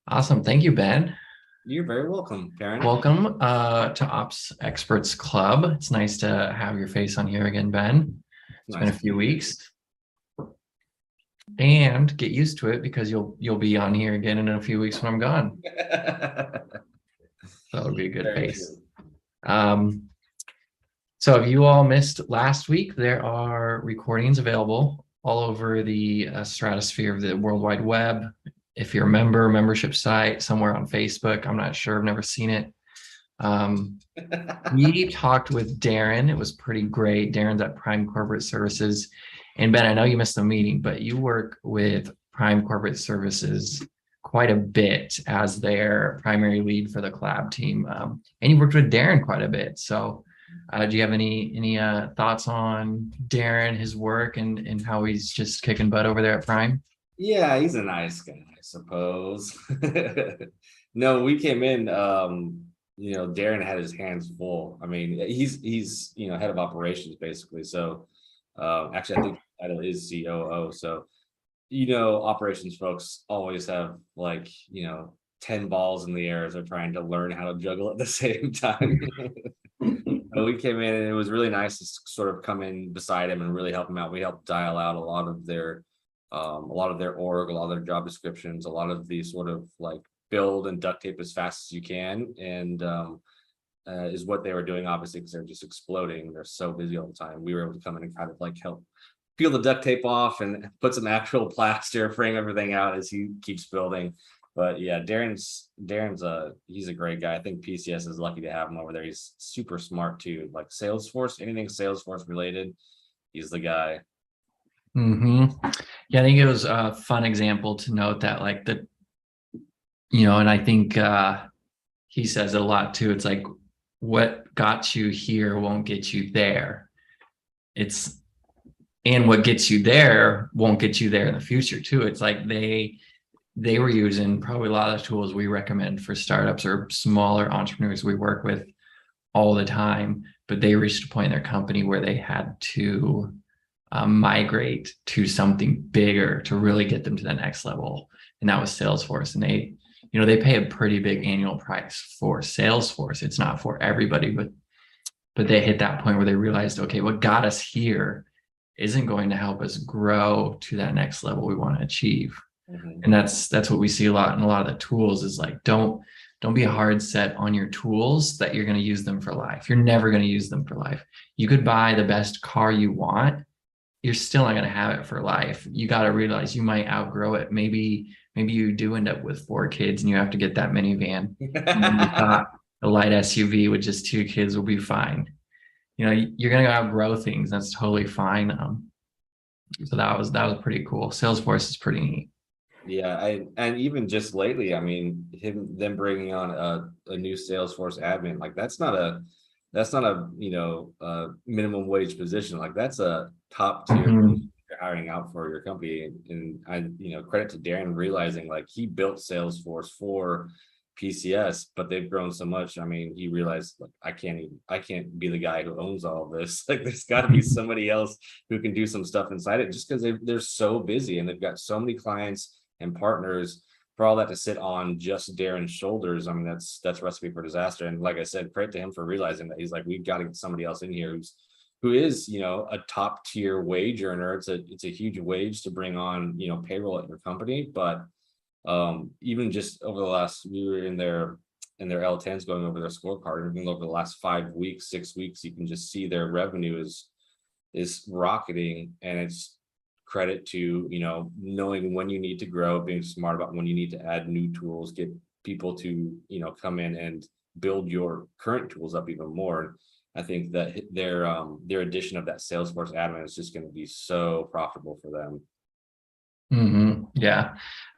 Awesome. Thank you, Ben. You're very welcome, Karen. Welcome to Ops Experts Club. It's nice to have your face on here again, Ben. It's been Nice a to few be here. weeks, and get used to it because you'll be on here again in a few weeks when I'm gone. So it'll be a good Very face. true. Um, so if you all missed last week, there are recordings available all over the stratosphere of the World Wide Web. If you're a membership site somewhere on Facebook, I'm not sure. I've never seen it. Um, We talked with Darren. It was pretty great. Darren's at Prime Corporate Services. And Ben, I know you missed the meeting, but you work with Prime Corporate Services quite a bit as their primary lead for the collab team. And you worked with Darren quite a bit. So do you have any thoughts on Darren, his work, and how he's just kicking butt over there at Prime? Yeah, he's a nice guy, I suppose. No, we came in, Darren had his hands full. I mean, he's head of operations basically. So actually I think the title is COO. So operations folks always have 10 balls in the air as they're trying to learn how to juggle at the same time. We came in and it was really nice to sort of come in beside him and really help him out. We helped dial out a lot of their org, a lot of their job descriptions, a lot of the sort of like build and duct tape as fast as you can, and is what they were doing, obviously, because they're just exploding. They're so busy all the time. We were able to come in and kind of like help peel the duct tape off and put some actual plaster, frame everything out as he keeps building. But yeah, Darren's he's a great guy. I think PCS is lucky to have him over there. He's super smart too. Like Salesforce, anything Salesforce related, he's the guy. hmm Yeah, I think it was a fun example to note that and I think he says it a lot too. It's like what got you here won't get you there. It's and what gets you there won't get you there in the future too. It's like they were using probably a lot of the tools we recommend for startups or smaller entrepreneurs we work with all the time, but they reached a point in their company where they had to migrate to something bigger to really get them to the next level, and that was Salesforce. And they pay a pretty big annual price for Salesforce. It's not for everybody, but they hit that point where they realized, okay, what got us here isn't going to help us grow to that next level we want to achieve. Mhm. And that's what we see a lot in a lot of the tools is like don't be hard set on your tools that you're going to use them for life. You're never going to use them for life. You could buy the best car you want, you're still not going to have it for life. You got to realize you might outgrow it. Maybe you do end up with four kids and you have to get that minivan. And then you thought a light SUV with just two kids will be fine. You're going to outgrow things. That's totally fine. So that was pretty cool. Salesforce is pretty neat. Yeah, and even just lately, I mean, them bringing on a new Salesforce admin, like that's not a minimum wage position. Like that's a top tier Mhm. you're hiring out for your company. And I, credit to Darren realizing like he built Salesforce for PCS, but they've grown so much. I mean, he realized like I can't be the guy who owns all of this. Like there's got to be somebody else who can do some stuff inside it, just because they're so busy and they've got so many clients and partners, for all that to sit on just Darren's shoulders. I mean, that's a recipe for disaster. And like I said, credit to him for realizing that. He's like, we've got to get somebody else in here who is a top tier wage earner. It's a huge wage to bring on payroll at your company. But even just over the last, we were in their L10s going over their scorecard, and even over the last 5 weeks, 6 weeks, you can just see their revenue is rocketing. And it's credit to knowing when you need to grow, being smart about when you need to add new tools, get people to come in and build your current tools up even more. I think that their addition of that Salesforce admin is just going to be so profitable for them. Yeah.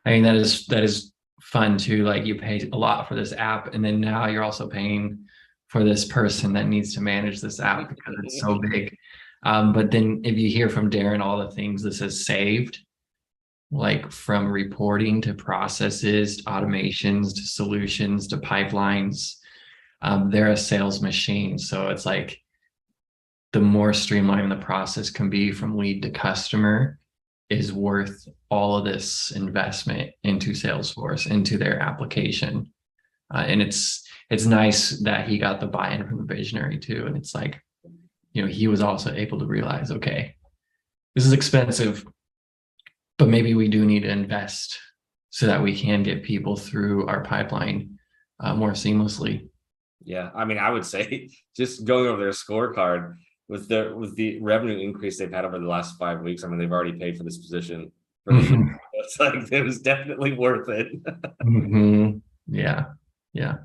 I mean, that is fun too. Like you pay a lot for this app, and then now you're also paying for this person that needs to manage this app because it's so big. But then if you hear from Darren all the things this has saved, like from reporting to processes, to automations, to solutions, to pipelines, they're a sales machine. So it's like the more streamlined the process can be from lead to customer, is worth all of this investment into Salesforce, into their application. And it's nice that he got the buy-in from the visionary too. And it's like, he was also able to realize, okay, this is expensive, but maybe we do need to invest so that we can get people through our pipeline more seamlessly. Yeah, I mean, I would say just going over their scorecard with the revenue increase they've had over the last 5 weeks. I mean, they've already paid for this position for the year. It's like it was definitely worth it. Yeah, yeah.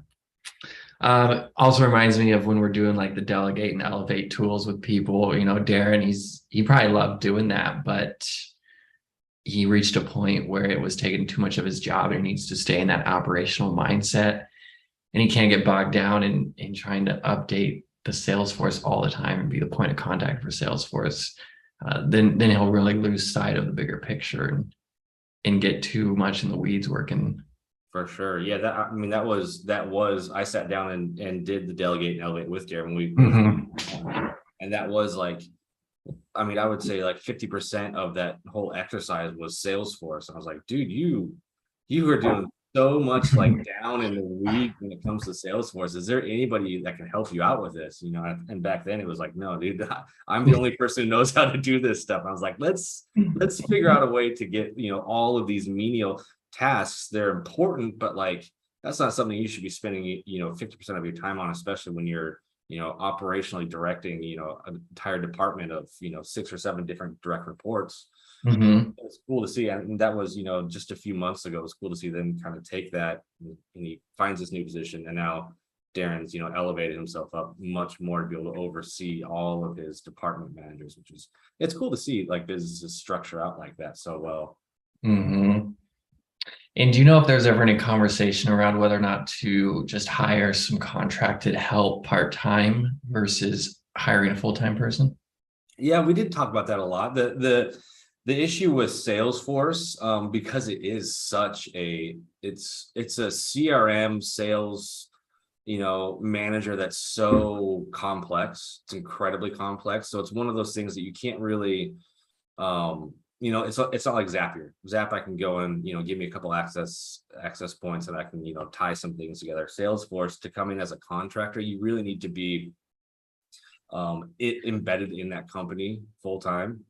Also reminds me of when we're doing like the delegate and elevate tools with people. Darren, he probably loved doing that, but he reached a point where it was taking too much of his job, and he needs to stay in that operational mindset, and he can't get bogged down in trying to update the Salesforce all the time and be the point of contact for Salesforce. Then he'll really lose sight of the bigger picture and get too much in the weeds working. For sure. Yeah, that was I sat down and did the delegate and elevate with Darren. And that was like, I mean, I would say like 50% of that whole exercise was Salesforce. And I was like, dude, you are doing so much like down in the weeds when it comes to Salesforce. Is there anybody that can help you out with this? And back then it was like, no, dude, I'm the only person who knows how to do this stuff. I was like, let's figure out a way to get, all of these menial tasks. They're important, but like, that's not something you should be spending, 50% of your time on, especially when you're, operationally directing, an entire department of, 6 or 7 different direct reports. It's cool to see. And that was, just a few months ago. It was cool to see them kind of take that, and he finds this new position. And now Darren's, elevated himself up much more to be able to oversee all of his department managers, it's cool to see like businesses structure out like that so well. And do you know if there's ever any conversation around whether or not to just hire some contracted help part-time versus hiring a full-time person? Yeah, we did talk about that a lot. The issue with Salesforce, because it is such it's a CRM sales, manager that's so complex. It's incredibly complex. So it's one of those things that you can't really, it's not like Zapier. Zap, I can go and, give me a couple access points and I can, tie some things together. Salesforce, to come in as a contractor, you really need to be embedded in that company full time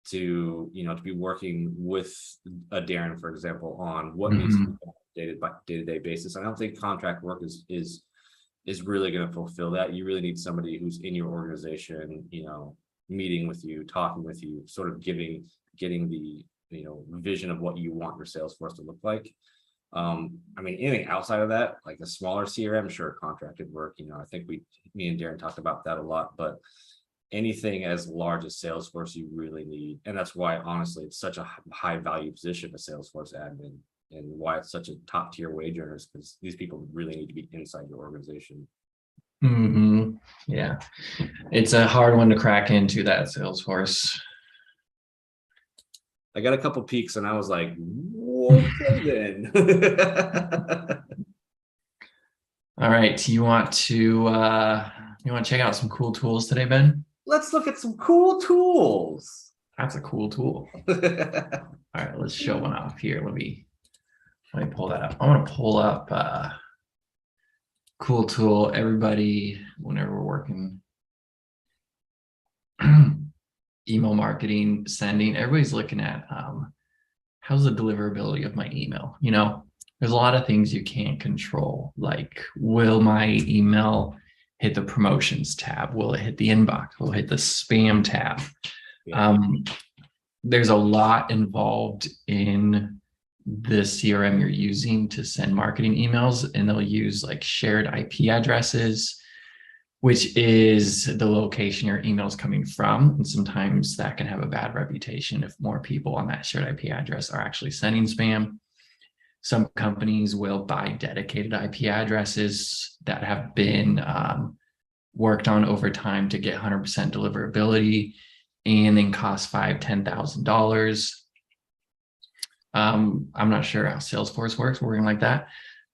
to be working with a Darren, for example, on what needs to be updated by day-to-day basis. I don't think contract work is really going to fulfill that. You really need somebody who's in your organization, meeting with you, talking with you, sort of getting the vision of what you want your Salesforce to look like. I mean, anything outside of that, like a smaller CRM, sure, contracted work. I think me and Darren talked about that a lot, but anything as large as Salesforce, you really need, and that's why honestly it's such a high value position, a Salesforce admin, and why it's such a top tier wage earners, because these people really need to be inside your organization. Yeah, it's a hard one to crack into, that Salesforce. I got a couple peaks and I was like, okay then. All right, you want to check out some cool tools today, Ben? Let's look at some cool tools. That's a cool tool. All right, let's show one off here. Let me pull that up. I want to pull up cool tool. Everybody, whenever we're working email marketing, sending, everybody's looking at how's the deliverability of my email. There's a lot of things you can't control, like will my email hit the promotions tab? Will it hit the inbox? Will it hit the spam tab? Yeah. There's a lot involved in the CRM you're using to send marketing emails, and they'll use like shared IP addresses, which is the location your email is coming from. And sometimes that can have a bad reputation if more people on that shared IP address are actually sending spam. Some companies will buy dedicated IP addresses that have been worked on over time to get 100% deliverability, and then cost $5,000-$10,000. I'm not sure how Salesforce works, working like that.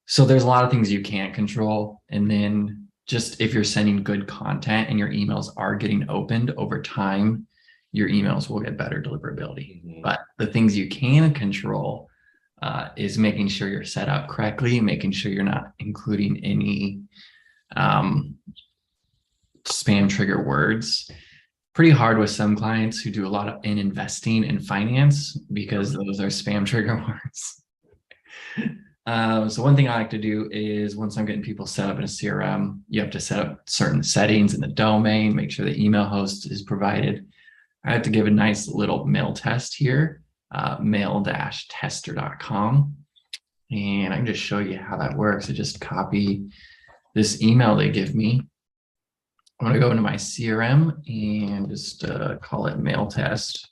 So there's a lot of things you can't control. And then just if you're sending good content and your emails are getting opened over time, your emails will get better deliverability. Mhm. But the things you can control is making sure you're set up correctly, making sure you're not including any spam trigger words. Pretty hard with some clients who do a lot of in investing and finance because those are spam trigger words. So one thing I like to do is once I'm getting people set up in a CRM, you have to set up certain settings in the domain, make sure the email host is provided. I have to give a nice little mail test here, mail-tester.com. And I can just show you how that works. I just copy this email they give me. I'm going to go into my CRM and just call it mail test.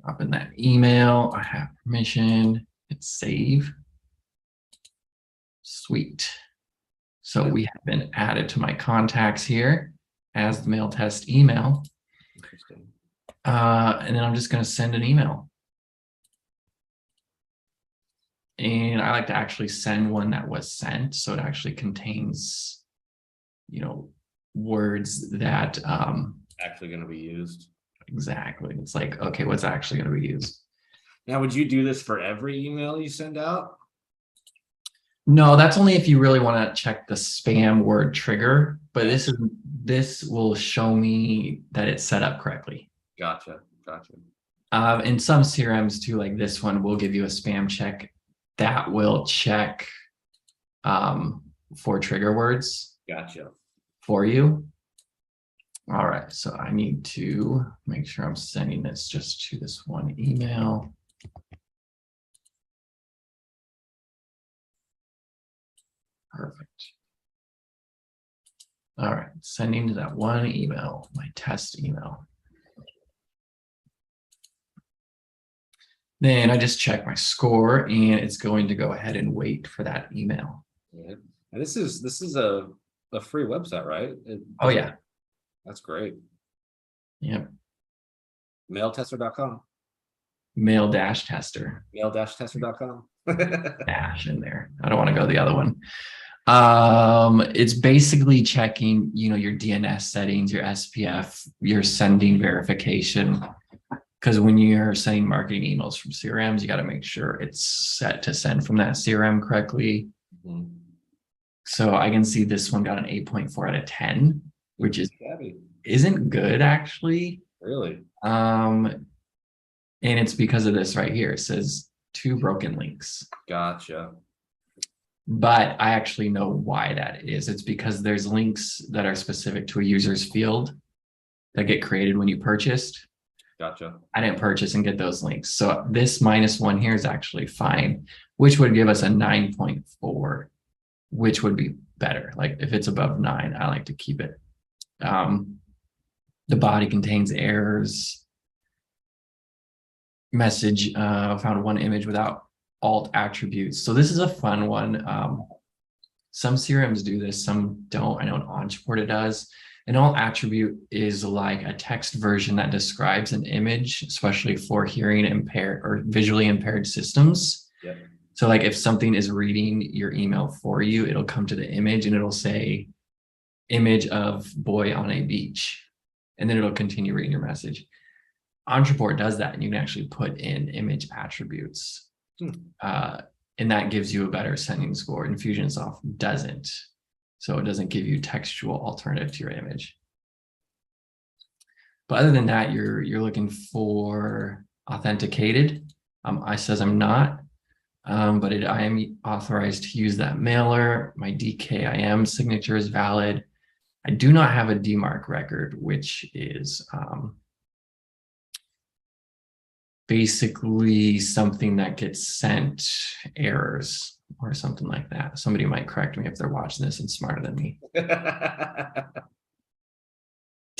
Drop in that email. I have permission. Hit save. Sweet. So we have been added to my contacts here as the mail test email. Interesting. And then I'm just going to send an email. And I like to actually send one that was sent. So it actually contains, words that Actually going to be used. Exactly. It's like, okay, what's actually going to be used? Now, would you do this for every email you send out? No, that's only if you really want to check the spam word trigger, but this will show me that it's set up correctly. Gotcha. And some CRMs too, like this one, will give you a spam check that will check for trigger words. Gotcha. For you. All right, so I need to make sure I'm sending this just to this one email. Perfect. All right, sending to that one email, my test email. Then I just check my score and it's going to go ahead and wait for that email. Yeah. And this is a free website, right? Oh yeah. That's great. Yep. Mailtester.com. Mail-tester. Mail-tester.com. Dash in there. I don't want to go the other one. It's basically checking, your DNS settings, your SPF, your sending verification. Because when you're sending marketing emails from CRMs, you got to make sure it's set to send from that CRM correctly. Mm-hmm. So I can see this one got an 8.4 out of 10, which isn't good actually. Really? And it's because of this right here. It says 2 broken links. Gotcha. But I actually know why that is. It's because there's links that are specific to a user's field that get created when you purchased. Gotcha. I didn't purchase and get those links. So this -1 here is actually fine, which would give us a 9.4, which would be better. Like if it's above 9, I like to keep it. The body contains errors. Message found 1 image without alt attributes. So this is a fun one. Some CRMs do this, some don't. I know Entreport does. An alt attribute is like a text version that describes an image, especially for hearing impaired or visually impaired systems. Yep. So like if something is reading your email for you, it'll come to the image and it'll say image of boy on a beach. And then it'll continue reading your message. Entreport does that, and you can actually put in image attributes. And that gives you a better sending score. Infusionsoft doesn't. So it doesn't give you textual alternative to your image. But other than that, you're looking for authenticated. I says I'm not, but I am authorized to use that mailer. My DKIM signature is valid. I do not have a DMARC record, which is basically something that gets sent errors or something like that. Somebody might correct me if they're watching this and smarter than me.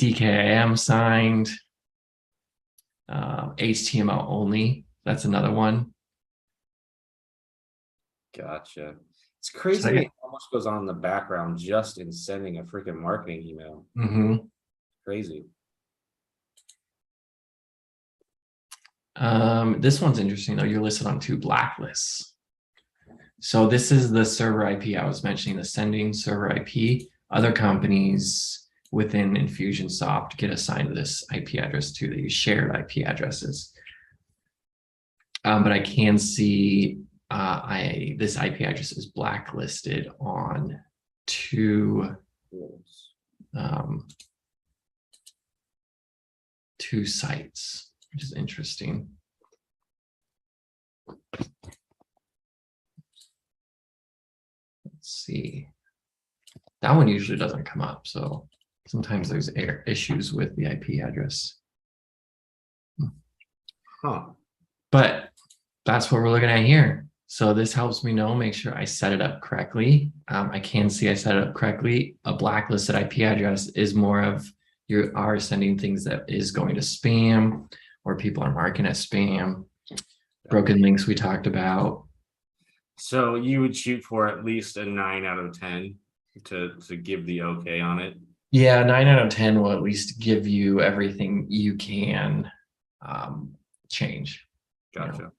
DKIM signed. HTML only. That's another one. Gotcha. It's crazy. So, how much goes on in the background just in sending a freaking marketing email. Crazy. This one's interesting though. You're listed on 2 blacklists. So this is the server IP I was mentioning, the sending server IP. Other companies within Infusionsoft get assigned this IP address to these shared IP addresses. But I can see this IP address is blacklisted on two sites, which is interesting. Let's see. That one usually doesn't come up, so sometimes there's issues with the IP address. Huh. But that's what we're looking at here. So this helps me know, make sure I set it up correctly. I can see I set it up correctly. A blacklisted IP address is more of you are sending things that is going to spam, or people are marking as spam. Broken links we talked about. So you would shoot for at least a 9 out of 10 to give the okay on it. Yeah, 9 out of 10 will at least give you everything you can change. Gotcha. You know,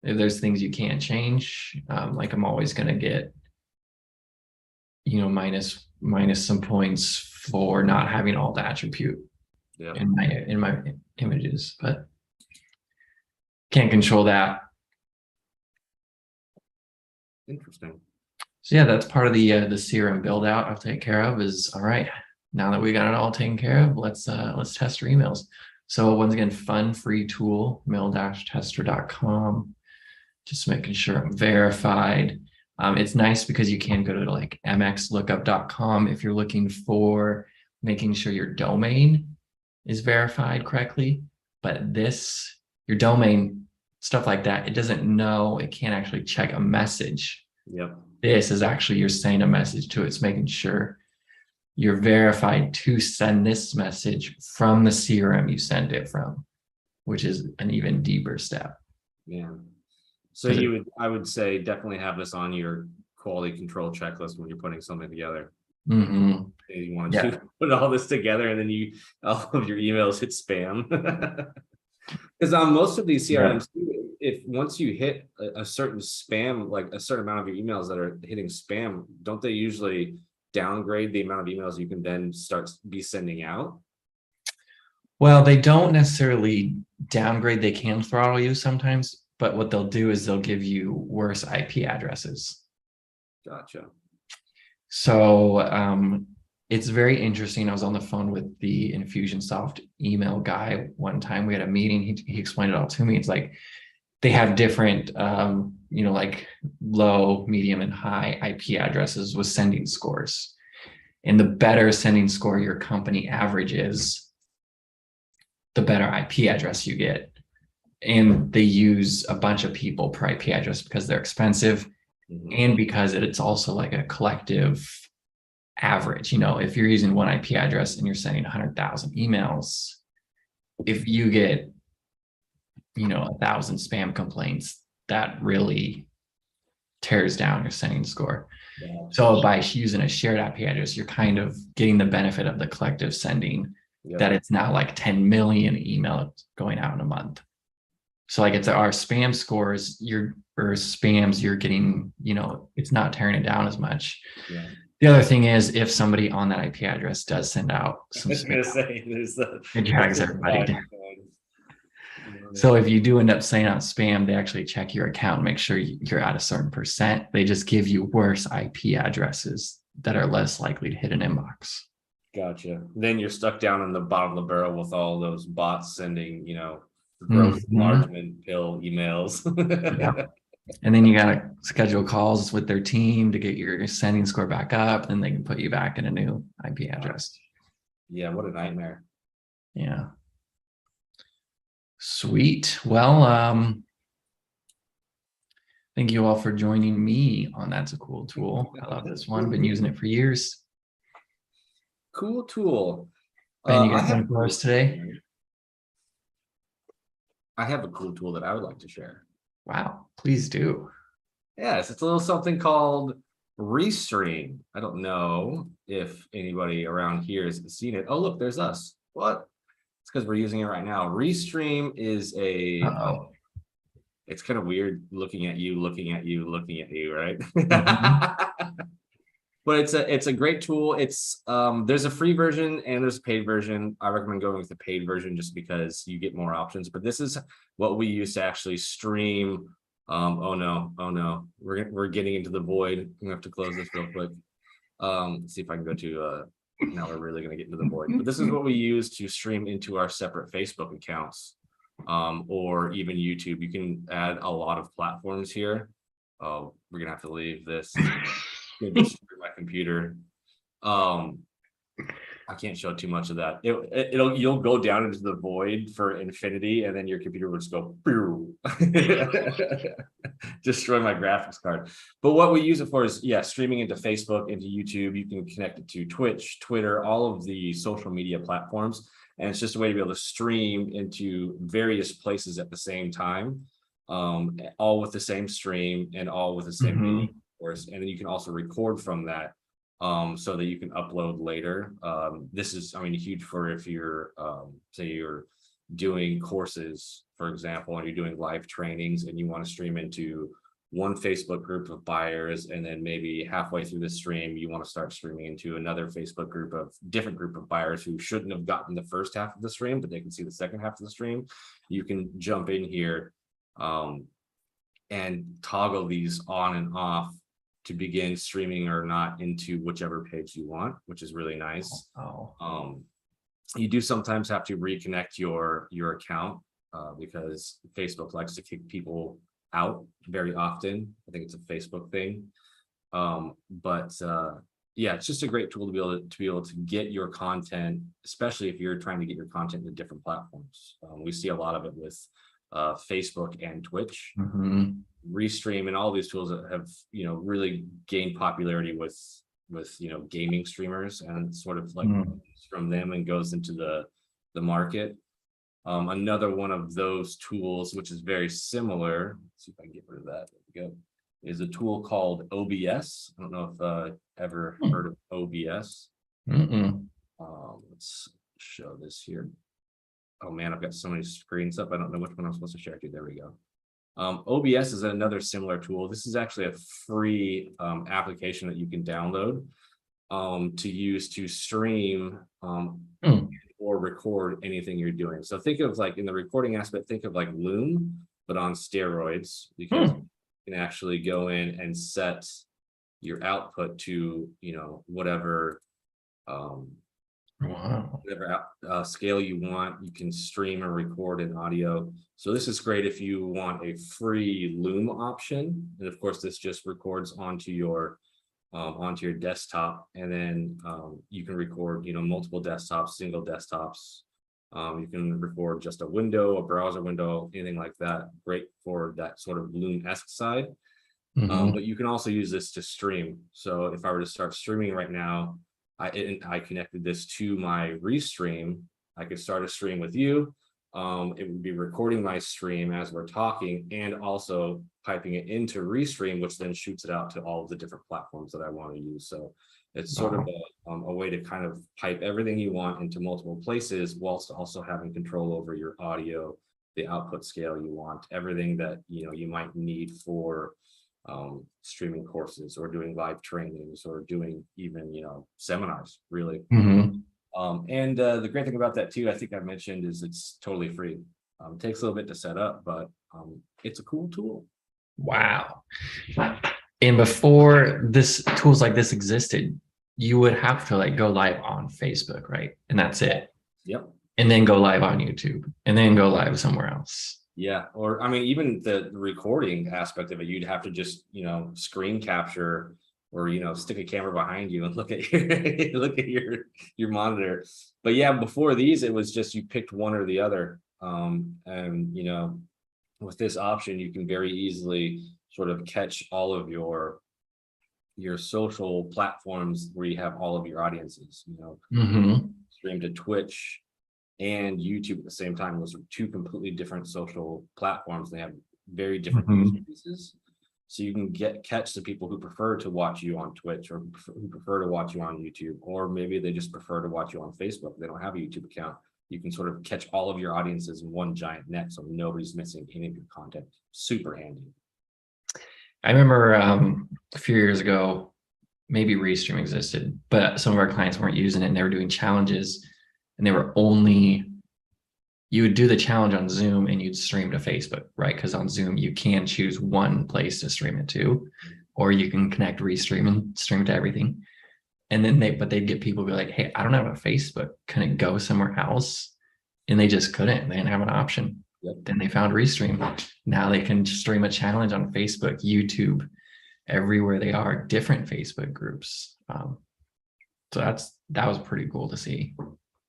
if there's things you can't change, like I'm always going to get, minus some points for not having all the attribute in my images, but can't control that. Interesting. So yeah, that's part of the CRM build out I'll take care of. Is all right. Now that we got it all taken care of, let's test our emails. So once again, fun free tool, mail-tester.com. Just making sure I'm verified. It's nice because you can go to like mxlookup.com if you're looking for making sure your domain is verified correctly. But your domain, stuff like that, it doesn't know, it can't actually check a message. Yep. This is actually, you're saying a message to it. It's making sure you're verified to send this message from the CRM you send it from, which is an even deeper step. Yeah. So I would say definitely have this on your quality control checklist when you're putting something together. Mm-hmm. You want to put all this together and then all of your emails hit spam. Because on most of these CRMs, if once you hit a certain spam, like a certain amount of your emails that are hitting spam, don't they usually downgrade the amount of emails you can then be sending out? Well, they don't necessarily downgrade. They can throttle you sometimes, but what they'll do is they'll give you worse IP addresses. Gotcha. So it's very interesting. I was on the phone with the Infusionsoft email guy one time. We had a meeting. He explained it all to me. It's like they have different, like low, medium, and high IP addresses with sending scores. And the better sending score your company averages, the better IP address you get. And they use a bunch of people per IP address because they're expensive, and because it's also like a collective average. If you're using one IP address and you're sending 100,000 emails, if you get 1,000 spam complaints, that really tears down your sending score. Yeah. So by using a shared IP address, you're kind of getting the benefit of the collective sending, that it's not like 10 million emails going out in a month. So like it's our spam scores, you're getting, it's not tearing it down as much. Yeah. The other thing is, if somebody on that IP address does send out some spam, it drags everybody down. So if you do end up sending out spam, they actually check your account and make sure you're at a certain percent. They just give you worse IP addresses that are less likely to hit an inbox. Gotcha. Then you're stuck down in the bottom of the barrel with all those bots sending, growth enlargement pill emails. Yeah. And then you got to schedule calls with their team to get your sending score back up, and they can put you back in a new IP address. Yeah, what a nightmare. Yeah. Sweet. Well, thank you all for joining me on That's a Cool Tool. I love this one. Been using it for years. Cool tool. Ben, you got something for us today? I have a cool tool that I would like to share. Wow, please do. Yes, it's a little something called Restream. I don't know if anybody around here has seen it. Oh, look, there's us. What? It's because we're using it right now. Restream is it's kind of weird looking at you, right? Mm-hmm. but it's a great tool. It's there's a free version and there's a paid version. I recommend going with the paid version just because you get more options. But this is what we use to actually stream. Oh no, we're getting into the void. I'm gonna have to close this real quick. Let's see if I can go to now we're really gonna get into the void. But this is what we use to stream into our separate Facebook accounts, or even YouTube. You can add a lot of platforms here. Oh, we're gonna have to leave this. Destroy my computer. I can't show too much of that. You'll go down into the void for infinity, and then your computer will just go destroy my graphics card. But what we use it for is streaming into Facebook, into YouTube. You can connect it to Twitch, Twitter, all of the social media platforms, and it's just a way to be able to stream into various places at the same time, all with the same stream and all with the same video. Course, and then you can also record from that, so that you can upload later. This is, I mean, huge for if you're say you're doing courses, for example, and you're doing live trainings and you want to stream into one Facebook group of buyers, and then maybe halfway through the stream you want to start streaming into another Facebook different group of buyers who shouldn't have gotten the first half of the stream, but they can see the second half of the stream. You can jump in here and toggle these on and off to begin streaming or not into whichever page you want, which is really nice. You do sometimes have to reconnect your account because Facebook likes to kick people out very often. I think it's a Facebook thing. Yeah, it's just a great tool to be able to get your content, especially if you're trying to get your content to different platforms. We see a lot of it with Facebook and Twitch. Restream and all these tools that have really gained popularity with gaming streamers, and sort of like from them and goes into the market. Another one of those tools, which is very similar, let's see if I can get rid of that. There we go. Is a tool called OBS. I don't know if ever heard of OBS. Let's show this here. Oh man, I've got so many screens up. I don't know which one I'm supposed to share to. There we go. OBS is another similar tool. This is actually a free application that you can download to use to stream or record anything you're doing. So think of, like, in the recording aspect, think of like Loom, but on steroids, because you can actually go in and set your output to whatever whatever scale you want. You can stream or record in audio. So this is great if you want a free Loom option, and of course this just records onto your desktop, and then you can record multiple desktops, single desktops. You can record just a window, a browser window, anything like that. Great for that sort of Loom-esque side. But you can also use this to stream. So if I were to start streaming right now, I connected this to my restream. I could start a stream with you. It would be recording my stream as we're talking, and also piping it into restream, which then shoots it out to all of the different platforms that I want to use. So it's sort of a way to kind of pipe everything you want into multiple places, whilst also having control over your audio, the output scale you want, everything that you might need for streaming courses or doing live trainings or doing even seminars, really. And the great thing about that too, I think I mentioned, is it's totally free. It takes a little bit to set up, but it's a cool tool. Wow. And before this, tools like this existed, you would have to like go live on Facebook, right? And that's it. Yep. And then go live on YouTube, and then go live somewhere else. Yeah, or I mean, even the recording aspect of it, you'd have to just screen capture, or stick a camera behind you and look at your monitor. But yeah, before these, it was just you picked one or the other. And with this option, you can very easily sort of catch all of your social platforms where you have all of your audiences. Stream to Twitch and YouTube at the same time. Those are two completely different social platforms. They have very different use cases. So you can catch the people who prefer to watch you on Twitch, or who prefer to watch you on YouTube, or maybe they just prefer to watch you on Facebook. They don't have a YouTube account. You can sort of catch all of your audiences in one giant net, so nobody's missing any of your content. Super handy. I remember a few years ago, maybe Restream existed, but some of our clients weren't using it and they were doing challenges and they were only, you would do the challenge on Zoom and you'd stream to Facebook, right? Because on Zoom, you can choose one place to stream it to, or you can connect Restream and stream to everything. And then they'd get people be like, hey, I don't have a Facebook. Can it go somewhere else? And they just couldn't. They didn't have an option. Yep. Then they found Restream. Now they can stream a challenge on Facebook, YouTube, everywhere they are, different Facebook groups. So that was pretty cool to see.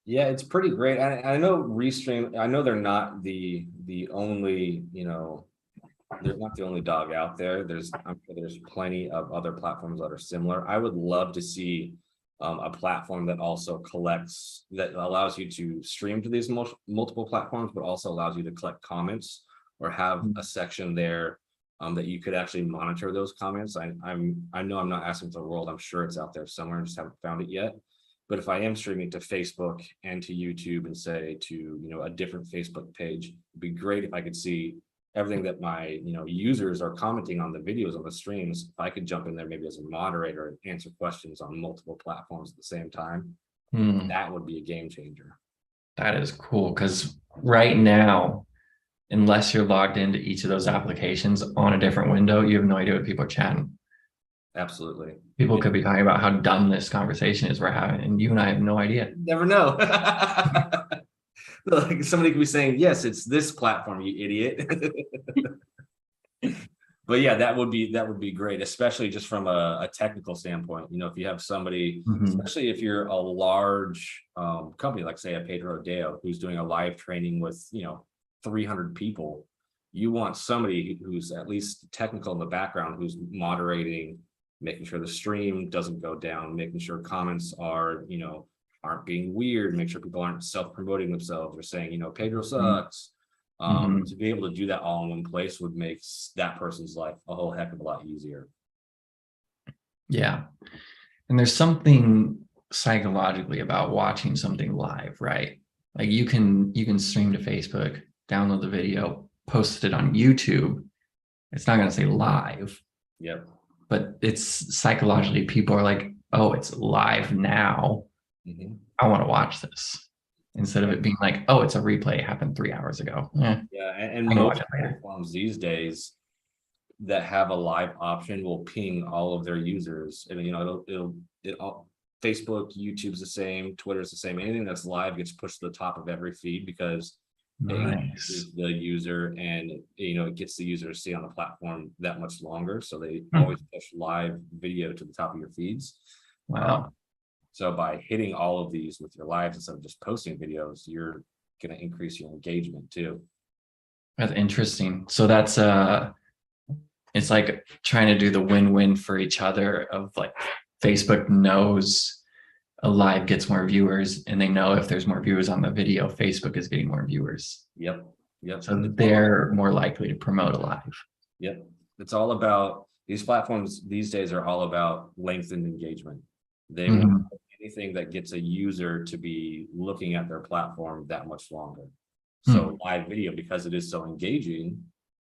Yeah, it's pretty great. I know Restream, I know they're not the only, they're not the only dog out there. I'm sure there's plenty of other platforms that are similar. I would love to see a platform that also collects, that allows you to stream to these multiple platforms, but also allows you to collect comments or have a section there that you could actually monitor those comments. I know I'm not asking for the world. I'm sure it's out there somewhere. I just haven't found it yet. But if I am streaming to Facebook and to YouTube and say to, a different Facebook page, it'd be great if I could see everything that my, users are commenting on the videos on the streams. If I could jump in there maybe as a moderator and answer questions on multiple platforms at the same time, that would be a game changer. That is cool, because right now, unless you're logged into each of those applications on a different window, you have no idea what people are chatting. Absolutely. People could be talking about how dumb this conversation is we're having, and you and I have no idea. Never know. Like somebody could be saying, yes, it's this platform, you idiot. But yeah, that would be great, especially just from a technical standpoint. If you have somebody, especially if you're a large company, like say a Pedro Rodeo, who's doing a live training with 300 people, you want somebody who's at least technical in the background, who's moderating, making sure the stream doesn't go down, making sure comments are, aren't being weird, make sure people aren't self-promoting themselves or saying, Pedro sucks. To be able to do that all in one place would make that person's life a whole heck of a lot easier. Yeah. And there's something psychologically about watching something live, right? Like you can stream to Facebook, download the video, post it on YouTube. It's not going to say live. Yep. But it's psychologically, people are like, oh, it's live now. I want to watch this, instead of it being like, oh, it's a replay, it happened 3 hours ago. Yeah, and most platforms these days that have a live option will ping all of their users, and it'll Facebook, YouTube's the same, Twitter's the same. Anything that's live gets pushed to the top of every feed because it increases the user, and it gets the user to stay on the platform that much longer. So they always push live video to the top of your feeds. Wow. So by hitting all of these with your lives instead of just posting videos, you're going to increase your engagement too. That's interesting. So that's it's like trying to do the win-win for each other of like Facebook knows a live gets more viewers, and they know if there's more viewers on the video, Facebook is getting more viewers. Yep. So they're more likely to promote a live. Yep. It's all about, these platforms these days are all about lengthened engagement. They want anything that gets a user to be looking at their platform that much longer. So live video, because it is so engaging,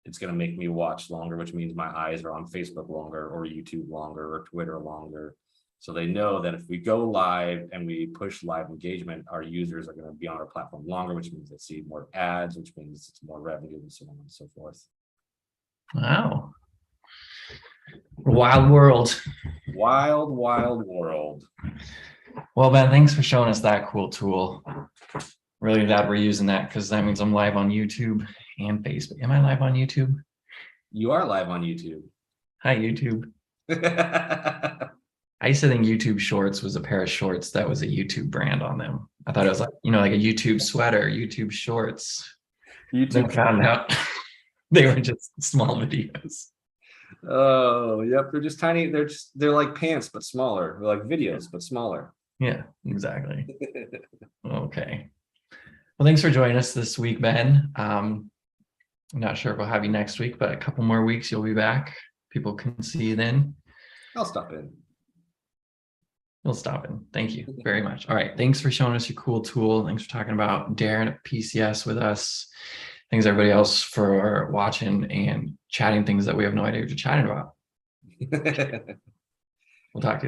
it's going to make me watch longer, which means my eyes are on Facebook longer, or YouTube longer, or Twitter longer. So they know that if we go live and we push live engagement, our users are going to be on our platform longer, which means they see more ads, which means it's more revenue, and so on and so forth. Wow. Wild world. Wild world. Well, Ben, thanks for showing us that cool tool. Really glad we're using that, because that means I'm live on YouTube and Facebook. Am I live on YouTube? You are live on YouTube. Hi, YouTube. I used to think YouTube Shorts was a pair of shorts that was a YouTube brand on them. I thought it was like, like a YouTube sweater, YouTube Shorts. Then found out they were just small videos. Oh, yep. They're just tiny. They're like pants, but smaller. They're like videos, but smaller. Yeah, exactly. Okay. Well, thanks for joining us this week, Ben. I'm not sure if we'll have you next week, but a couple more weeks you'll be back. People can see you then. I'll stop in. You'll stop in. Thank you very much. All right. Thanks for showing us your cool tool. Thanks for talking about Darren at PCS with us. Thanks everybody else for watching and chatting things that we have no idea what you're chatting about. We'll talk to you later.